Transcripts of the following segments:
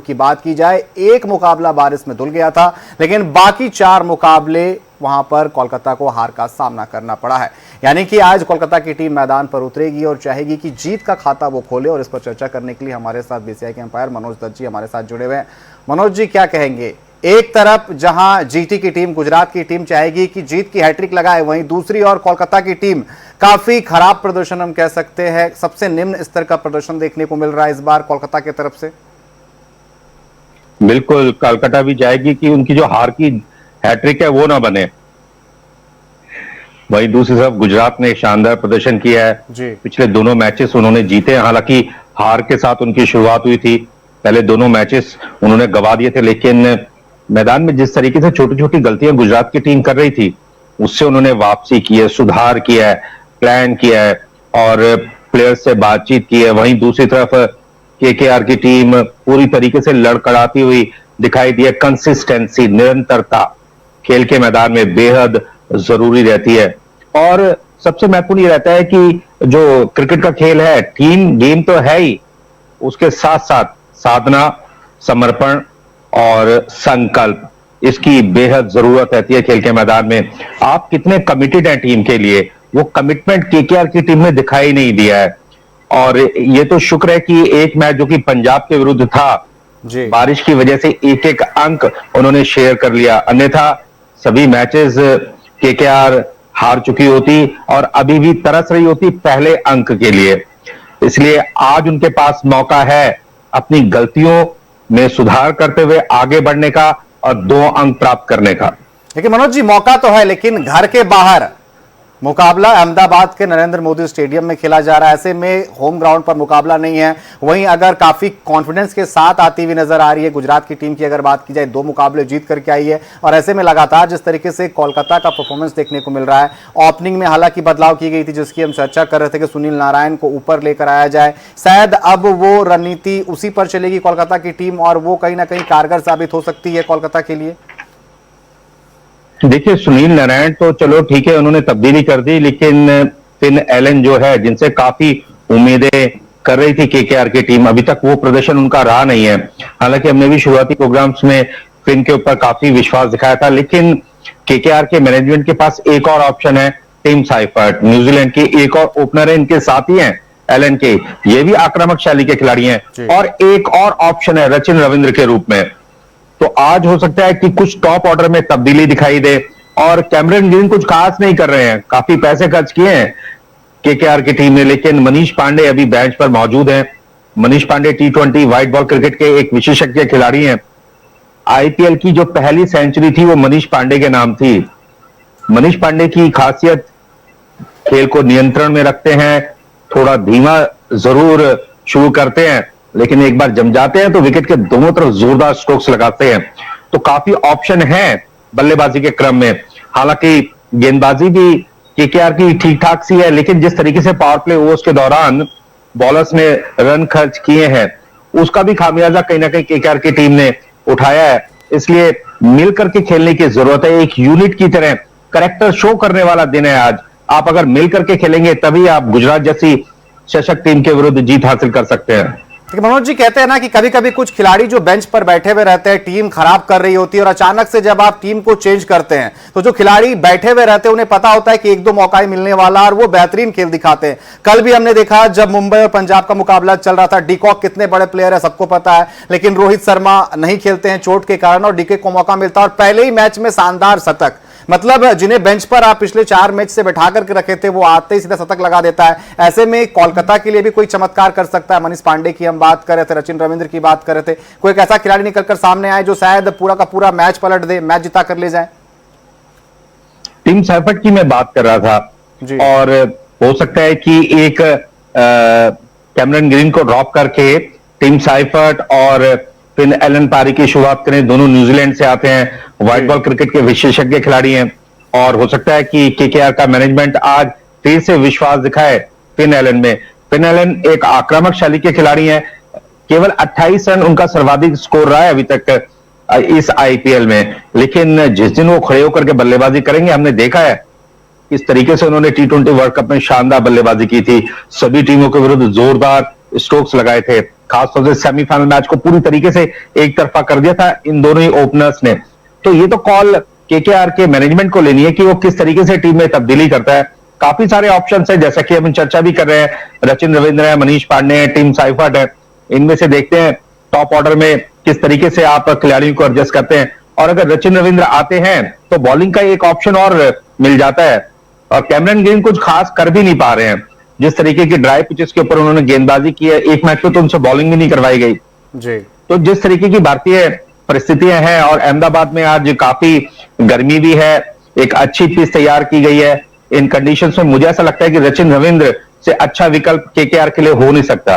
की बात की जाए, एक मुकाबला बारिश में धुल गया था, लेकिन बाकी 4 मुकाबले वहां पर कोलकाता को हार का सामना करना पड़ा है। यानी कि आज कोलकाता की टीम मैदान पर उतरेगी और चाहेगी कि जीत का खाता वो खोले। और इस पर चर्चा करने के लिए हमारे साथ बीसीसीआई के अंपायर मनोज दत्त जी हमारे साथ जुड़े हुए हैं। मनोज जी, क्या कहेंगे? एक तरफ जहां जीटी की टीम, गुजरात की टीम चाहेगी कि जीत की हैट्रिक लगाए, वहीं दूसरी ओर कोलकाता की टीम काफी खराब प्रदर्शन हम कह सकते हैं, सबसे निम्न स्तर का प्रदर्शन देखने को मिल रहा है इस बार कोलकाता की तरफ से। बिल्कुल, कोलकाता भी चाहेगी कि उनकी जो हार की हैट्रिक है वो ना बने। वहीं दूसरी तरफ गुजरात ने शानदार प्रदर्शन किया है जी। पिछले दोनों मैचेस उन्होंने जीते। हालांकि हार के साथ उनकी शुरुआत हुई थी, पहले दोनों मैचेस उन्होंने गंवा दिए थे, लेकिन मैदान में जिस तरीके से छोटी छोटी गलतियां गुजरात की टीम कर रही थी, उससे उन्होंने वापसी की है, सुधार किया है, प्लान किया है और प्लेयर्स से बातचीत की है। वहीं दूसरी तरफ केकेआर की टीम पूरी तरीके से लड़खड़ाती हुई दिखाई दी है। कंसिस्टेंसी, निरंतरता खेल के मैदान में बेहद जरूरी रहती है। और सबसे महत्वपूर्ण ये रहता है कि जो क्रिकेट का खेल है, टीम गेम तो है ही, उसके साथ साथ साधना, समर्पण और संकल्प, इसकी बेहद जरूरत रहती है खेल के मैदान में। आप कितने कमिटेड हैं टीम के लिए, वो कमिटमेंट केकेआर की टीम ने दिखाई नहीं दिया है। और ये तो शुक्र है कि एक मैच जो कि पंजाब के विरुद्ध था, बारिश की वजह से एक एक अंक उन्होंने शेयर कर लिया, अन्यथा सभी मैचेस केकेआर हार चुकी होती और अभी भी तरस रही होती पहले अंक के लिए। इसलिए आज उनके पास मौका है अपनी गलतियों में सुधार करते हुए आगे बढ़ने का और 2 अंक प्राप्त करने का। लेकिन मनोज जी, मौका तो है, लेकिन घर के बाहर मुकाबला अहमदाबाद के नरेंद्र मोदी स्टेडियम में खेला जा रहा है। ऐसे में होम ग्राउंड पर मुकाबला नहीं है। वहीं अगर काफी कॉन्फिडेंस के साथ आती हुई नजर आ रही है गुजरात की टीम की, अगर बात की जाए 2 मुकाबले जीत करके आई है, और ऐसे में लगातार जिस तरीके से कोलकाता का परफॉर्मेंस देखने को मिल रहा है, ओपनिंग में हालांकि बदलाव की गई थी जिसकी हम चर्चा कर रहे थे कि सुनील नारायण को ऊपर लेकर आया जाए, शायद अब वो रणनीति उसी पर चलेगी कोलकाता की टीम और वो कहीं ना कहीं कारगर साबित हो सकती है कोलकाता के लिए। देखिए, सुनील नारायण तो चलो ठीक है, उन्होंने तब्दीली कर दी, लेकिन फिन एलन जो है, जिनसे काफी उम्मीदें कर रही थी केकेआर की टीम, अभी तक वो प्रदर्शन उनका रहा नहीं है। हालांकि हमने भी शुरुआती प्रोग्राम्स में फिन के ऊपर काफी विश्वास दिखाया था, लेकिन केकेआर के मैनेजमेंट के पास एक और ऑप्शन है, टिम साइफर्ट, न्यूजीलैंड के एक और ओपनर है, इनके साथ ही हैं एलन के, ये भी आक्रामक शैली के खिलाड़ी हैं, और एक और ऑप्शन है रचिन रविंद्र के रूप में। तो आज हो सकता है कि कुछ टॉप ऑर्डर में तब्दीली दिखाई दे। और कैमरन ग्रीन कुछ खास नहीं कर रहे हैं, काफी पैसे खर्च किए हैं केकेआर की टीम ने, लेकिन मनीष पांडे अभी बेंच पर मौजूद हैं। Manish Pandey T20 white ball cricket के एक विशेषज्ञ खिलाड़ी हैं। आईपीएल की जो पहली सेंचुरी थी वो मनीष पांडे के नाम थी। मनीष पांडे की खासियत खेल को नियंत्रण में रखते हैं, थोड़ा धीमा जरूर शुरू करते हैं, लेकिन एक बार जम जाते हैं तो विकेट के दोनों तरफ जोरदार स्ट्रोक्स लगाते हैं। तो काफी ऑप्शन है बल्लेबाजी के क्रम में। हालांकि गेंदबाजी भी केकेआर की ठीक ठाक सी है, लेकिन जिस तरीके से पावर प्ले ओवर्स के दौरान बॉलर्स ने रन खर्च किए हैं, उसका भी खामियाजा कहीं ना कहीं केकेआर की टीम ने उठाया है। इसलिए मिलकर के खेलने की जरूरत है, एक यूनिट की तरह कैरेक्टर शो करने वाला दिन है आज। आप अगर मिलकर के खेलेंगे तभी आप गुजरात जैसी सशक्त टीम के विरुद्ध जीत हासिल कर सकते हैं। मनोज जी, कहते हैं ना कि कभी कभी कुछ खिलाड़ी जो बेंच पर बैठे हुए रहते हैं, टीम खराब कर रही होती है, और अचानक से जब आप टीम को चेंज करते हैं तो जो खिलाड़ी बैठे हुए रहते हैं उन्हें पता होता है कि 1-2 मौका ही मिलने वाला, और वो बेहतरीन खेल दिखाते हैं। कल भी हमने देखा जब मुंबई और पंजाब का मुकाबला चल रहा था, डिकॉक कितने बड़े प्लेयर है सबको पता है, लेकिन रोहित शर्मा नहीं खेलते हैं चोट के कारण और डीके को मौका मिलता है और पहले ही मैच में शानदार शतक। मतलब जिन्हें बेंच पर आप पिछले 4 मैच से बैठा करके रखे थे, वो आते ही सीधा शतक लगा देता है। ऐसे में कोलकाता के लिए भी कोई चमत्कार कर सकता है। मनीष पांडे की हम बात कर रहे थे, रचिन रविंद्र की बात कर रहे थे, कोई एक ऐसा खिलाड़ी निकलकर सामने आए जो शायद पूरा का पूरा मैच पलट दे, मैच जिता कर ले जाए। टिम साइफर्ट की मैं बात कर रहा था, और हो सकता है कि एक कैमरन ग्रीन को ड्रॉप करके टिम साइफर्ट और फिन एलन पारी की शुरुआत करें। दोनों न्यूजीलैंड से आते हैं, व्हाइट बॉल क्रिकेट के विशेषज्ञ खिलाड़ी हैं, और हो सकता है कि केकेआर का मैनेजमेंट आज फिर से विश्वास दिखाए फिन एलन में। फिन एलन एक आक्रामक शैली के खिलाड़ी हैं, केवल 28 रन उनका सर्वाधिक स्कोर रहा है अभी तक इस आईपीएल में, लेकिन जिस दिन वो खड़े होकर के बल्लेबाजी करेंगे, हमने देखा है किस तरीके से उन्होंने T20 वर्ल्ड कप में शानदार बल्लेबाजी की थी, सभी टीमों के विरुद्ध जोरदार स्ट्रोक्स लगाए थे, खासतौर से सेमीफाइनल मैच को पूरी तरीके से एक तरफा कर दिया था इन दोनों ही ओपनर्स ने। तो ये तो कॉल केकेआर के मैनेजमेंट को लेनी है कि वो किस तरीके से टीम में तब्दीली करता है। काफी सारे ऑप्शन है, जैसा कि हम चर्चा भी कर रहे हैं, रचिन रविंद्र है, मनीष पांडे है, टीम साइफर्ट है, इनमें से देखते हैं टॉप ऑर्डर में किस तरीके से आप खिलाड़ियों को एडजस्ट करते हैं। और अगर रचिन रविंद्र आते हैं तो बॉलिंग का एक ऑप्शन और मिल जाता है। और कैमरन ग्रीन कुछ खास कर भी नहीं पा रहे हैं, जिस तरीके की ड्राई पिचेस के ऊपर उन्होंने गेंदबाजी की है, एक मैच में तो उनसे बॉलिंग भी नहीं करवाई गई जी। तो जिस तरीके की भारतीय परिस्थितियां हैं, और अहमदाबाद में आज काफी गर्मी भी है, एक अच्छी पिच तैयार की गई है, इन कंडीशंस में मुझे ऐसा लगता है कि रचिन रविंद्र से अच्छा विकल्प केकेआर के लिए हो नहीं सकता।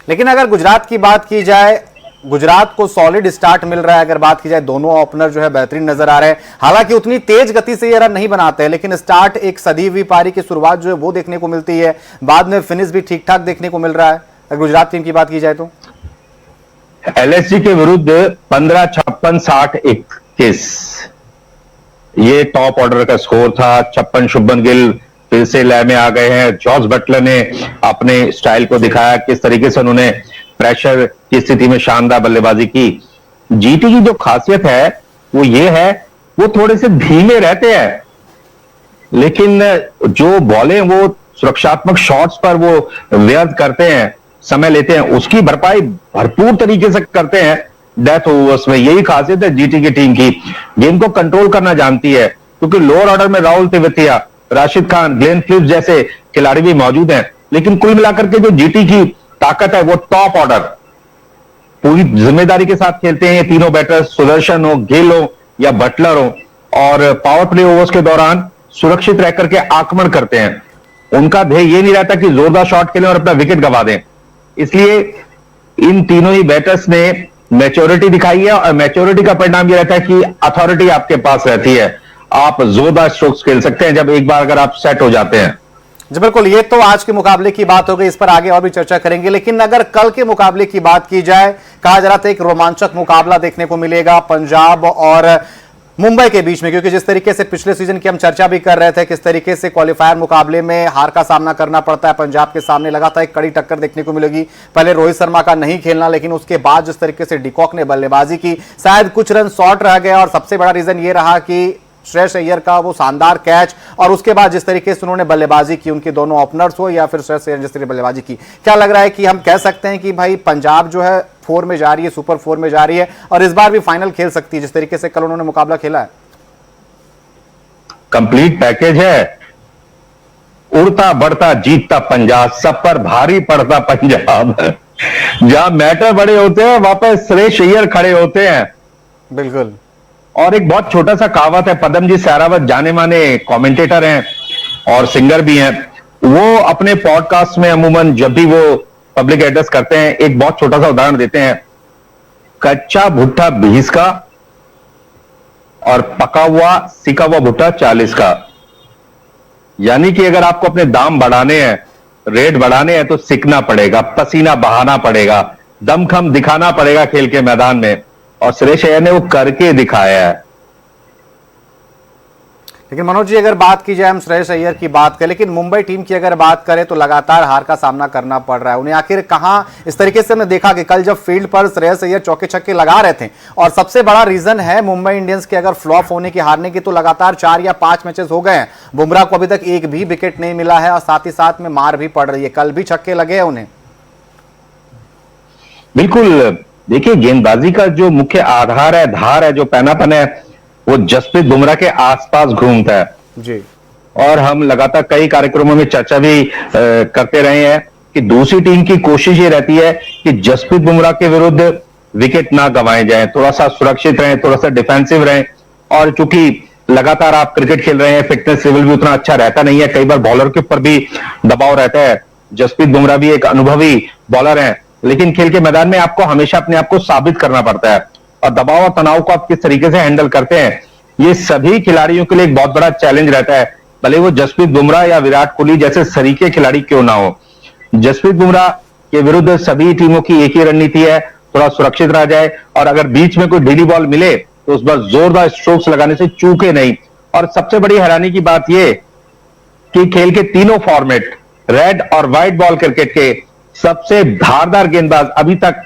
लेकिन अगर गुजरात की बात की जाए, गुजरात को सॉलिड स्टार्ट मिल रहा है। अगर बात की जाए, दोनों ओपनर जो है बेहतरीन नजर आ रहे हैं। हालांकि उतनी तेज गति से ये रन नहीं बनाते हैं, लेकिन स्टार्ट एक सदी हुई पारी की शुरुआत जो है वो देखने को मिलती है, बाद में फिनिश भी ठीक ठाक देखने को मिल रहा है। अगर गुजरात टीम की बात की जाए तो एलएसजी के विरुद्ध 15, 56, 60, 21 ये टॉप ऑर्डर का स्कोर था। 56 शुभमन गिल फिर से लय में आ गए हैं। जॉस बटलर ने अपने स्टाइल को दिखाया, किस तरीके से उन्होंने प्रेशर की स्थिति में शानदार बल्लेबाजी की। जीटी की जो खासियत है वो ये है, वो थोड़े से धीमे रहते हैं, लेकिन जो बॉलें वो सुरक्षात्मक शॉट्स पर वो व्यर्थ करते हैं, समय लेते हैं, उसकी भरपाई भरपूर तरीके से करते हैं डेथ ओवर्स में। यही खासियत है जीटी की टीम की, गेम को कंट्रोल करना जानती है, क्योंकि लोअर ऑर्डर में राहुल तेवतिया, राशिद खान, ग्लेन फिलिप्स जैसे खिलाड़ी भी मौजूद हैं। लेकिन कुल मिलाकर के जो जीटी की ताकत है वो टॉप ऑर्डर पूरी जिम्मेदारी के साथ खेलते हैं। ये तीनों बैटर्स, सुदर्शन हो, गिल हो या बटलर हो, और पावर प्ले ओवर्स के दौरान सुरक्षित रह करके आक्रमण करते हैं। उनका ध्येय ये नहीं रहता कि जोरदार शॉट खेलें और अपना विकेट गंवा दें। इसलिए इन तीनों ही बैटर्स ने मैच्योरिटी दिखाई है, और मैच्योरिटी का परिणाम यह रहता है कि अथॉरिटी आपके पास रहती है, आप जोरदार स्ट्रोक्स खेल सकते हैं जब एक बार अगर आप सेट हो जाते हैं। जी बिल्कुल, ये तो आज के मुकाबले की बात हो गई, इस पर आगे और भी चर्चा करेंगे। लेकिन अगर कल के मुकाबले की बात की जाए, कहा जा रहा था एक रोमांचक मुकाबला देखने को मिलेगा पंजाब और मुंबई के बीच में, क्योंकि जिस तरीके से पिछले सीजन की हम चर्चा भी कर रहे थे, किस तरीके से क्वालिफायर मुकाबले में हार का सामना करना पड़ता है पंजाब के सामने, लगातार एक कड़ी टक्कर देखने को मिलेगी। पहले रोहित शर्मा का नहीं खेलना, लेकिन उसके बाद जिस तरीके से डिकॉक ने बल्लेबाजी की, शायद कुछ रन शॉर्ट रह गया, और सबसे बड़ा रीजन ये रहा कि श्रेयस अय्यर का वो शानदार कैच, और उसके बाद जिस तरीके से उन्होंने बल्लेबाजी की, उनके दोनों ओपनर्स हो या फिर श्रेयस अय्यर जिस तरीके बल्लेबाजी की, क्या लग रहा है कि हम कह सकते हैं कि भाई पंजाब जो है 4 में जा रही है, सुपर 4 में जा रही है, और इस बार भी फाइनल खेल सकती है जिस तरीके से कल उन्होंने मुकाबला खेला है? कंप्लीट पैकेज है, उड़ता बढ़ता जीतता पंजाब, सब पर भारी पड़ता पंजाब। जहां मैटर बड़े होते हैं वहां पर श्रेयस अय्यर खड़े होते हैं। बिल्कुल। और एक बहुत छोटा सा कहावत है, पद्मजी सहरावत जाने माने कमेंटेटर हैं और सिंगर भी हैं, वो अपने पॉडकास्ट में अमूमन जब भी वो पब्लिक एड्रेस करते हैं एक बहुत छोटा सा उदाहरण देते हैं, कच्चा भुट्टा 20 का और पका हुआ सिका हुआ भुट्टा 40 का। यानी कि अगर आपको अपने दाम बढ़ाने हैं, रेट बढ़ाने हैं, तो सीखना पड़ेगा, पसीना बहाना पड़ेगा, दमखम दिखाना पड़ेगा खेल के मैदान में, और श्रेयस अय्यर ने वो करके दिखाया है। लेकिन मनोज जी, अगर बात की जाए, हम श्रेयस अय्यर की बात करें, लेकिन मुंबई टीम की अगर बात करें तो लगातार हार का सामना करना पड़ रहा है उन्हें। आखिर कहां इस तरीके से हमने देखा कि कल जब फील्ड पर श्रेयस अय्यर चौके छक्के लगा रहे थे, और सबसे बड़ा रीजन है मुंबई इंडियंस के अगर फ्लॉप होने की, हारने की, तो लगातार 4 या 5 मैचेस हो गए हैं, बुमराह को अभी तक एक भी विकेट नहीं मिला है, और साथ ही साथ में मार भी पड़ रही है। कल भी छक्के लगे हैं उन्हें। बिल्कुल, देखिए गेंदबाजी का जो मुख्य आधार है, धार है, जो पैनापन है, वो जसप्रीत बुमराह के आसपास घूमता है जी। और हम लगातार कई कार्यक्रमों में चर्चा भी करते रहे हैं कि दूसरी टीम की कोशिश ये रहती है कि जसप्रीत बुमराह के विरुद्ध विकेट ना गंवाए जाएं, थोड़ा सा सुरक्षित रहें, थोड़ा सा डिफेंसिव रहें। और चूंकि लगातार आप क्रिकेट खेल रहे हैं, फिटनेस लेवल भी उतना अच्छा रहता नहीं है, कई बार बॉलर के ऊपर भी दबाव रहता है। जसप्रीत बुमराह भी एक अनुभवी बॉलर है, लेकिन खेल के मैदान में आपको हमेशा अपने आप को साबित करना पड़ता है, और दबाव और तनाव को आप किस तरीके से हैंडल करते हैं, ये सभी खिलाड़ियों के लिए एक बहुत बड़ा चैलेंज रहता है, भले वो जसप्रीत बुमराह या विराट कोहली जैसे सरीके खिलाड़ी क्यों ना हो। जसप्रीत बुमराह के विरुद्ध सभी टीमों की एक ही रणनीति है, थोड़ा सुरक्षित रह जाए, और अगर बीच में कोई ढीली बॉल मिले तो उस पर जोरदार स्ट्रोक्स लगाने से चूके नहीं। और सबसे बड़ी हैरानी की बात यह कि खेल के तीनों फॉर्मेट, रेड और व्हाइट बॉल क्रिकेट के सबसे धारदार गेंदबाज, अभी तक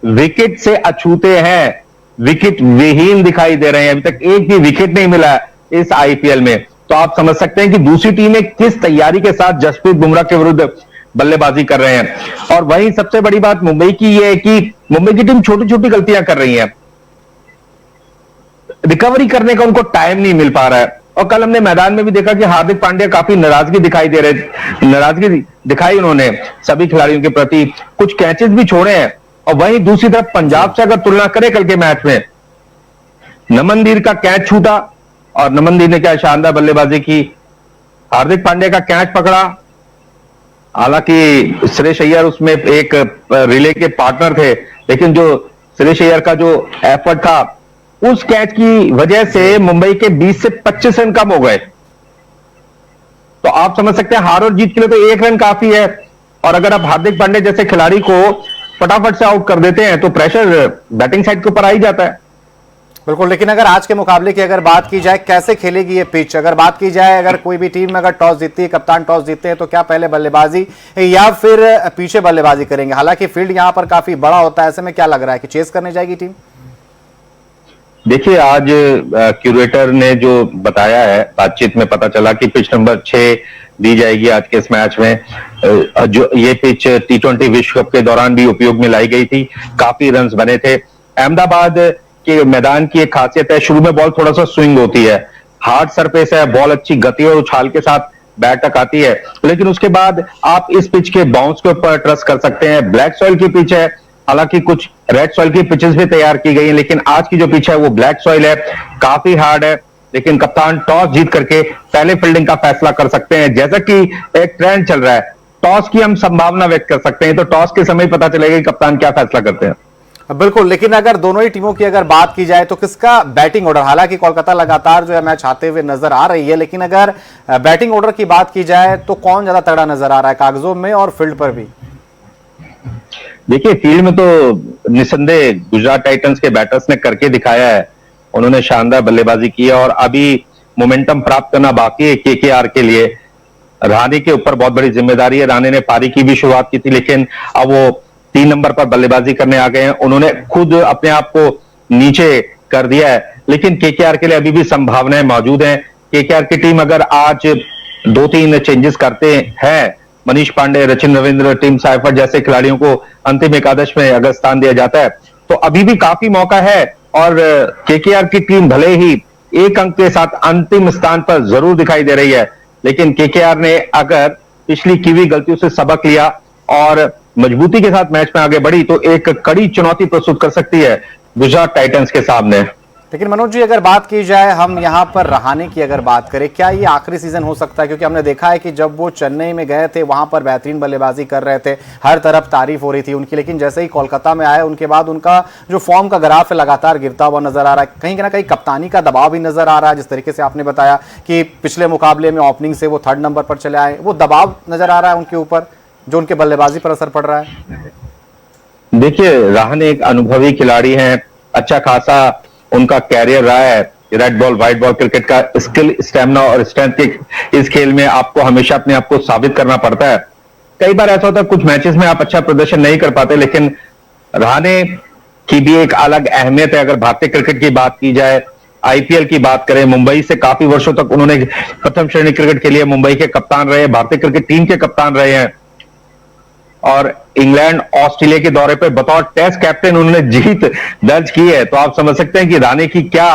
विकेट से अछूते हैं, विकेट विहीन दिखाई दे रहे हैं, अभी तक एक भी विकेट नहीं मिला इस आईपीएल में। तो आप समझ सकते हैं कि दूसरी टीमें किस तैयारी के साथ जसप्रीत बुमराह के विरुद्ध बल्लेबाजी कर रहे हैं। और वहीं सबसे बड़ी बात मुंबई की यह है कि मुंबई की टीम छोटी छोटी गलतियां कर रही है, रिकवरी करने का उनको टाइम नहीं मिल पा रहा है। और कल हमने मैदान में भी देखा कि हार्दिक पांड्या काफी नाराजगी दिखाई उन्होंने सभी खिलाड़ियों के प्रति, कुछ कैचेस भी छोड़े हैं। और वहीं दूसरी तरफ पंजाब से अगर तुलना करें कल के मैच में, नमनदीर का कैच छूटा और नमनदीर ने क्या शानदार बल्लेबाजी की, हार्दिक पांड्या का कैच पकड़ा, हालांकि श्रेयस अय्यर उसमें एक रिले के पार्टनर थे, लेकिन जो श्रेयस अय्यर का जो एफर्ट था उस कैच की वजह से मुंबई के 20 से 25 रन कम हो गए। तो आप समझ सकते हैं हार और जीत के लिए तो 1 रन काफी है। और अगर आप हार्दिक पांड्या जैसे खिलाड़ी को फटाफट से आउट कर देते हैं तो प्रेशर बैटिंग साइड के ऊपर आ ही जाता है। बिल्कुल, लेकिन अगर आज के मुकाबले की अगर बात की जाए, कैसे खेलेगी ये पिच, अगर बात की जाए, अगर कोई भी टीम में अगर टॉस जीतती है, कप्तान टॉस जीतते हैं, तो क्या पहले बल्लेबाजी या फिर पीछे बल्लेबाजी करेंगे? हालांकि फील्ड यहां पर काफी बड़ा होता है, ऐसे में क्या लग रहा है कि चेस करने जाएगी टीम? देखिए, आज क्यूरेटर ने जो बताया है, बातचीत में पता चला कि पिच नंबर 6 दी जाएगी आज के इस मैच में। जो ये पिच T20 विश्व कप के दौरान भी उपयोग में लाई गई थी, काफी रन्स बने थे। अहमदाबाद के मैदान की एक खासियत है, शुरू में बॉल थोड़ा सा स्विंग होती है, हार्ड सरफेस है, बॉल अच्छी गति और उछाल के साथ बैट तक आती है, लेकिन उसके बाद आप इस पिच के बाउंस के ऊपर ट्रस्ट कर सकते हैं। ब्लैक सॉइल की पिच है, हालांकि कुछ रेड सॉइल की पिचेस भी तैयार की गई हैं, लेकिन आज की जो पिच है वो ब्लैक सॉइल है, काफी हार्ड है। लेकिन कप्तान टॉस जीत करके पहले फील्डिंग का फैसला कर सकते हैं। जैसा कि एक ट्रेंड चल रहा है, टॉस की हम संभावना व्यक्त कर सकते हैं, तो टॉस के समय पता चलेगा कि कप्तान क्या फैसला करते हैं। बिल्कुल, लेकिन अगर दोनों ही टीमों की अगर बात की जाए तो किसका बैटिंग ऑर्डर, हालांकि कोलकाता लगातार जो है मैच आते हुए नजर आ रही है, लेकिन अगर बैटिंग ऑर्डर की बात की जाए तो कौन ज्यादा तगड़ा नजर आ रहा है कागजों में और फील्ड पर भी? देखिए, फील्ड में तो निसंदेह गुजरात टाइटंस के बैटर्स ने करके दिखाया है, उन्होंने शानदार बल्लेबाजी की है और अभी मोमेंटम प्राप्त करना बाकी है केकेआर के लिए। राणे के ऊपर बहुत बड़ी जिम्मेदारी है, राणे ने पारी की भी शुरुआत की थी, लेकिन अब वो 3 नंबर पर बल्लेबाजी करने आ गए हैं, उन्होंने खुद अपने आप को नीचे कर दिया है, लेकिन केकेआर के लिए अभी भी संभावनाएं मौजूद हैं। केकेआर की टीम अगर आज 2-3 चेंजेस करते हैं, मनीष पांडे, रचिन रविंद्र, टिम साइफर जैसे खिलाड़ियों को अंतिम एकादश में अगर स्थान दिया जाता है तो अभी भी काफी मौका है। और केकेआर की टीम भले ही 1 अंक के साथ अंतिम स्थान पर जरूर दिखाई दे रही है, लेकिन केकेआर ने अगर पिछली की हुई गलतियों से सबक लिया और मजबूती के साथ मैच में आगे बढ़ी तो एक कड़ी चुनौती प्रस्तुत कर सकती है गुजरात टाइटंस के सामने। लेकिन मनोज जी, अगर बात की जाए हम यहां पर रहाणे की अगर बात करें, क्या ये आखिरी सीजन हो सकता है? क्योंकि हमने देखा है कि जब वो चेन्नई में गए थे वहां पर बेहतरीन बल्लेबाजी कर रहे थे, हर तरफ तारीफ हो रही थी उनकी, लेकिन जैसे ही कोलकाता में आए उनके बाद उनका जो फॉर्म का ग्राफ है लगातार गिरता हुआ नजर आ रहा है। कहीं ना कहीं कप्तानी का दबाव भी नजर आ रहा है, जिस तरीके से आपने बताया कि पिछले मुकाबले में ओपनिंग से वो 3rd नंबर पर चले आए, वो दबाव नजर आ रहा है उनके ऊपर जो उनके बल्लेबाजी पर असर पड़ रहा है। देखिए, रहाणे एक अनुभवी खिलाड़ी हैं, अच्छा खासा उनका कैरियर रहा है। Red ball white ball cricket का स्किल, स्टेमिना और स्ट्रेंथ के इस खेल में आपको हमेशा अपने आप को साबित करना पड़ता है। कई बार ऐसा होता है कुछ मैचेस में आप अच्छा प्रदर्शन नहीं कर पाते, लेकिन रहाणे की भी एक अलग अहमियत है। अगर भारतीय क्रिकेट की बात की जाए, आईपीएल की बात करें, मुंबई से काफी वर्षों तक उन्होंने प्रथम श्रेणी क्रिकेट के लिए मुंबई के कप्तान रहे, भारतीय क्रिकेट टीम के कप्तान रहे हैं और इंग्लैंड ऑस्ट्रेलिया के दौरे पर बतौर टेस्ट कैप्टन उन्होंने जीत दर्ज की है। तो आप समझ सकते हैं कि रहाणे की क्या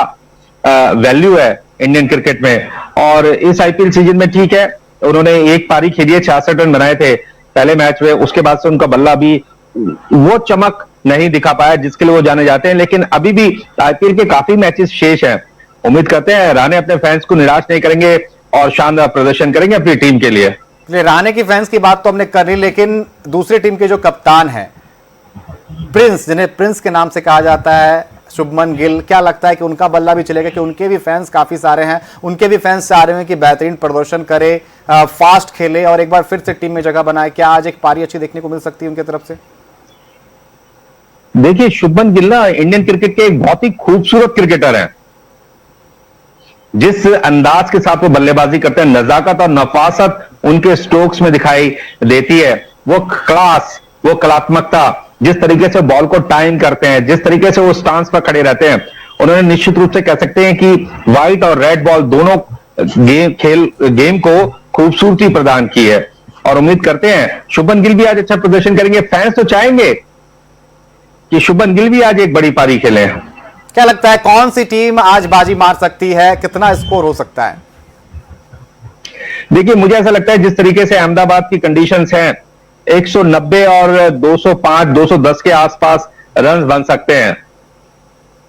वैल्यू है इंडियन क्रिकेट में। और इस आईपीएल सीजन में ठीक है, उन्होंने एक पारी खेली है, 66 रन बनाए थे पहले मैच में, उसके बाद से उनका बल्ला भी वो चमक नहीं दिखा पाया जिसके लिए वो जाने जाते हैं, लेकिन अभी भी आईपीएल के काफी मैचेस शेष हैं। उम्मीद करते हैं रहाणे अपने फैंस को निराश नहीं करेंगे और शानदार प्रदर्शन करेंगे अपनी टीम के लिए। रहाणे की फैंस की बात तो हमने कर ली, लेकिन दूसरी टीम के जो कप्तान है प्रिंस, जिन्हें प्रिंस के नाम से कहा जाता है, शुभमन गिल, क्या लगता है कि उनका बल्ला भी चलेगा? कि उनके भी फैंस काफी सारे हैं, उनके भी फैंस चाह रहे हैं कि बेहतरीन प्रदर्शन करे, फास्ट खेले और एक बार फिर से टीम में जगह बनाए। क्या आज एक पारी अच्छी देखने को मिल सकती है उनकी तरफ से? देखिए, शुभमन गिल ना इंडियन क्रिकेट के एक बहुत ही खूबसूरत क्रिकेटर हैं। जिस अंदाज के साथ वो बल्लेबाजी करते हैं, नजाकत और नफासत उनके स्ट्रोक्स में दिखाई देती है। वो क्लास, वो कलात्मकता, जिस तरीके से बॉल को टाइम करते हैं, जिस तरीके से वो स्टांस पर खड़े रहते हैं, उन्होंने निश्चित रूप से कह सकते हैं कि व्हाइट और रेड बॉल दोनों गेम को खूबसूरती प्रदान की है। और उम्मीद करते हैं शुभमन गिल भी आज अच्छा प्रदर्शन करेंगे। फैंस तो चाहेंगे कि शुभमन गिल भी आज एक बड़ी पारी खेलें। क्या लगता है कौन सी टीम आज बाजी मार सकती है, कितना स्कोर हो सकता है? देखिए, मुझे ऐसा लगता है जिस तरीके से अहमदाबाद की कंडीशंस हैं, 190 और 205 210 के आसपास रन बन सकते हैं।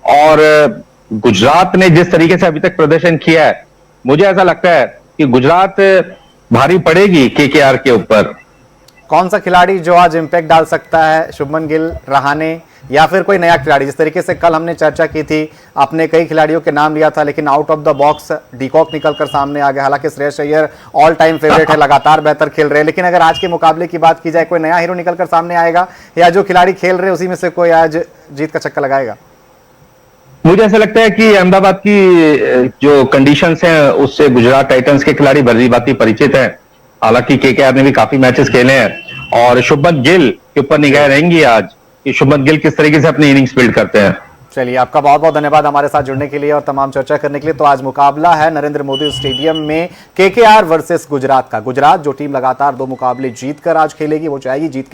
और गुजरात ने जिस तरीके से अभी तक प्रदर्शन किया है, मुझे ऐसा लगता है कि गुजरात भारी पड़ेगी केकेआर के ऊपर। कौन सा खिलाड़ी जो आज इंपैक्ट डाल सकता है? शुभमन गिल, रहाणे या फिर कोई नया खिलाड़ी? जिस तरीके से कल हमने चर्चा की थी, आपने कई खिलाड़ियों के नाम लिया था, लेकिन out of the box de Kock निकलकर सामने आ गया। हालांकि Shreyas Iyer all time favourite है, लगातार बेहतर खेल रहे हैं, लेकिन अगर आज के मुकाबले की बात की जाए, कोई नया हीरो निकलकर सामने आएगा या जो खिलाड़ी खेल रहे हैं उसी में से कोई आज जीत का छक्का लगाएगा? मुझे ऐसा लगता है कि अहमदाबाद की जो कंडीशंस हैं उससे गुजरात टाइटंस के खिलाड़ी भली भांति परिचित हैं। हालांकि केकेआर ने भी काफी मैचेस खेले हैं और शुभमन गिल के ऊपर निगाह रहेंगी आज कि शुभमन गिल किस तरीके से अपनी इनिंग्स बिल्ड करते हैं। चलिए, आपका बहुत बहुत धन्यवाद हमारे साथ जुड़ने के लिए और तमाम चर्चा करने के लिए। तो आज मुकाबला है नरेंद्र मोदी स्टेडियम में केकेआर वर्सेस गुजरात का। गुजरात जो टीम लगातार 2 मुकाबले जीतकर आज खेलेगी, वो चाहेगी जीत